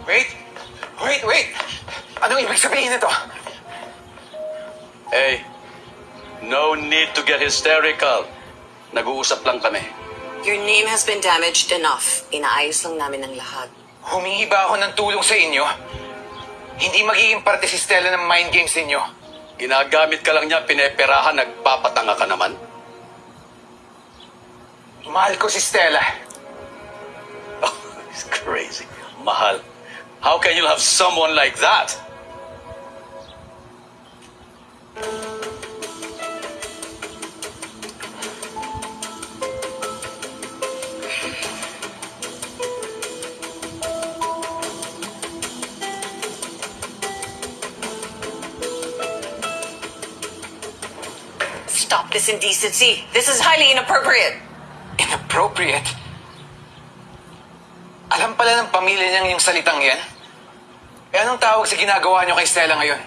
Wait! Wait! Anong ibig sabihin nito? Hey, no need to get hysterical. Nag-uusap lang kami. Your name has been damaged enough. Inaayos lang namin ang lahat. Humingi ba ako ng tulong sa inyo? Hindi magiging parte si Stella ng mind games ninyo. Ginagamit ka lang niya, pineperahan, nagpapatanga ka naman. Mahal ko si Stella. Oh, it's crazy. Mahal. How can you have someone like that? Stop this indecency. This is highly inappropriate. Inappropriate? Alam pala ng pamilya niyang yung salitang yan? Eh anong tawag sa ginagawa niyo kay Stella ngayon?